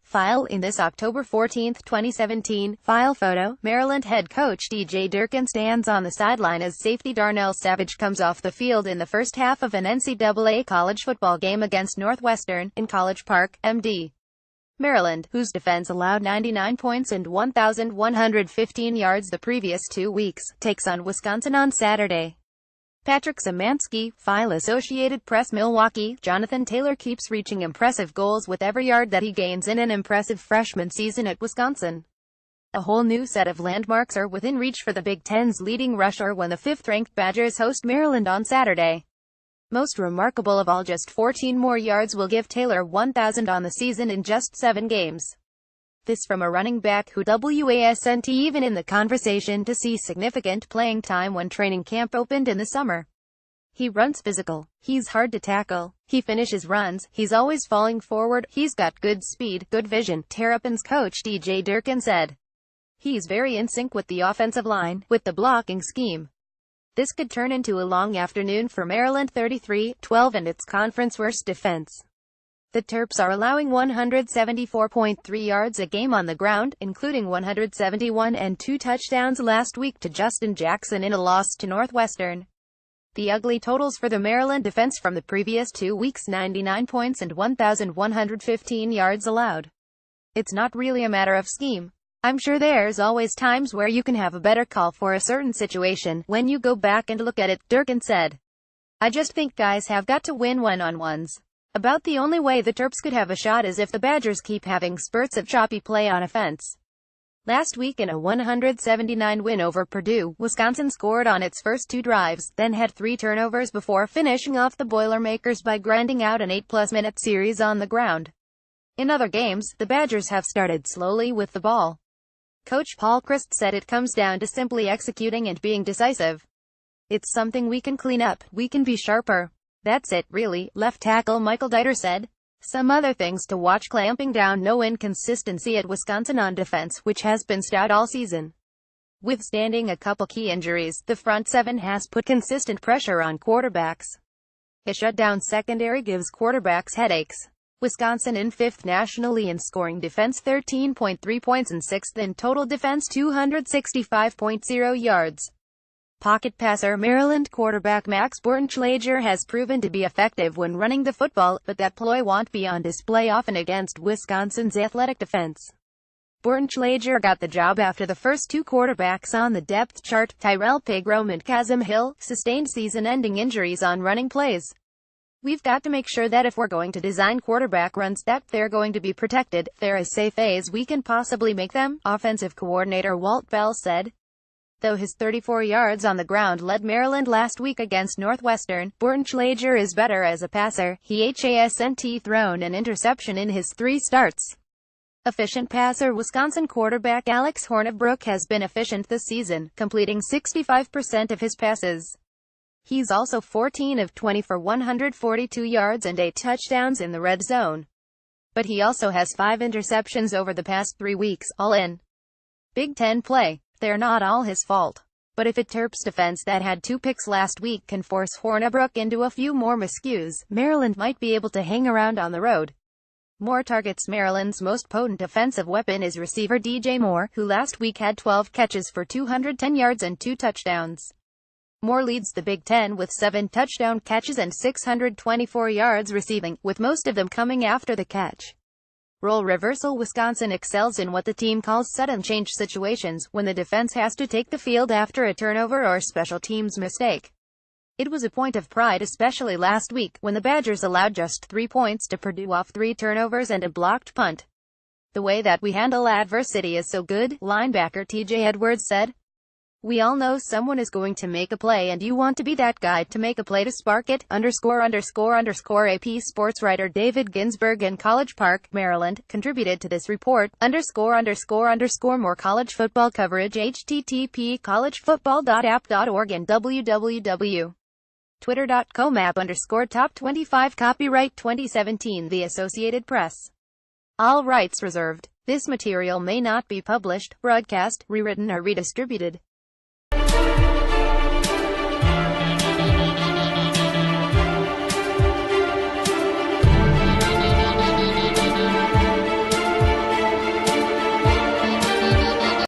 File in this October 14, 2017, file photo, Maryland head coach DJ Durkin stands on the sideline as safety Darnell Savage comes off the field in the first half of an NCAA college football game against Northwestern, in College Park, MD. Maryland, whose defense allowed 99 points and 1,115 yards the previous 2 weeks, takes on Wisconsin on Saturday. Patrick Szymanski, file Associated Press. Milwaukee, Jonathan Taylor keeps reaching impressive goals with every yard that he gains in an impressive freshman season at Wisconsin. A whole new set of landmarks are within reach for the Big Ten's leading rusher when the 5th-ranked Badgers host Maryland on Saturday. Most remarkable of all, just 14 more yards will give Taylor 1,000 on the season in just 7 games. This from a running back who wasn't even in the conversation to see significant playing time when training camp opened in the summer. He runs physical. He's hard to tackle. He finishes runs. He's always falling forward. He's got good speed, good vision, Terrapins coach DJ Durkin said. He's very in sync with the offensive line, with the blocking scheme. This could turn into a long afternoon for Maryland 33-12 and its conference worst defense. The Terps are allowing 174.3 yards a game on the ground, including 171 and 2 touchdowns last week to Justin Jackson in a loss to Northwestern. The ugly totals for the Maryland defense from the previous 2 weeks: 99 points and 1,115 yards allowed. It's not really a matter of scheme. I'm sure there's always times where you can have a better call for a certain situation when you go back and look at it, Durkin said. I just think guys have got to win one-on-ones. About the only way the Terps could have a shot is if the Badgers keep having spurts of choppy play on offense. Last week in a 179 win over Purdue, Wisconsin scored on its first 2 drives, then had 3 turnovers before finishing off the Boilermakers by grinding out an 8+ minute series on the ground. In other games, the Badgers have started slowly with the ball. Coach Paul Chryst said it comes down to simply executing and being decisive. It's something we can clean up, we can be sharper. That's it, really, left tackle Michael Dieter said. Some other things to watch: clamping down no inconsistency at Wisconsin on defense, which has been stout all season. Withstanding a couple key injuries, the front 7 has put consistent pressure on quarterbacks. A shutdown secondary gives quarterbacks headaches. Wisconsin in 5th nationally in scoring defense, 13.3 points, and 6th in total defense, 265.0 yards. Pocket passer Maryland quarterback Max Bortenschlager has proven to be effective when running the football, but that ploy won't be on display often against Wisconsin's athletic defense. Bortenschlager got the job after the first 2 quarterbacks on the depth chart, Tyrell Pigrome and Kazim Hill, sustained season-ending injuries on running plays. We've got to make sure that if we're going to design quarterback runs that they're going to be protected, they're as safe as we can possibly make them, offensive coordinator Walt Bell said. Though his 34 yards on the ground led Maryland last week against Northwestern, Bortenschlager is better as a passer. He hasn't thrown an interception in his 3 starts. Efficient passer Wisconsin quarterback Alex Hornibrook has been efficient this season, completing 65% of his passes. He's also 14 of 20 for 142 yards and 8 touchdowns in the red zone. But he also has 5 interceptions over the past 3 weeks, all in Big Ten play. They're not all his fault. But if a Terps defense that had 2 picks last week can force Hornibrook into a few more miscues, Maryland might be able to hang around on the road. More targets. Maryland's most potent offensive weapon is receiver DJ Moore, who last week had 12 catches for 210 yards and 2 touchdowns. Moore leads the Big Ten with 7 touchdown catches and 624 yards receiving, with most of them coming after the catch. Role reversal. Wisconsin excels in what the team calls sudden change situations, when the defense has to take the field after a turnover or special teams mistake. It was a point of pride especially last week, when the Badgers allowed just 3 points to Purdue off 3 turnovers and a blocked punt. The way that we handle adversity is so good, linebacker TJ Edwards said. We all know someone is going to make a play and you want to be that guy to make a play to spark it, ____. AP sports writer David Ginsburg in College Park, Maryland, contributed to this report, ____. More college football coverage http://collegefootball.app.org and www.twitter.com/app_top 25 Copyright 2017 The Associated Press. All rights reserved. This material may not be published, broadcast, rewritten or redistributed.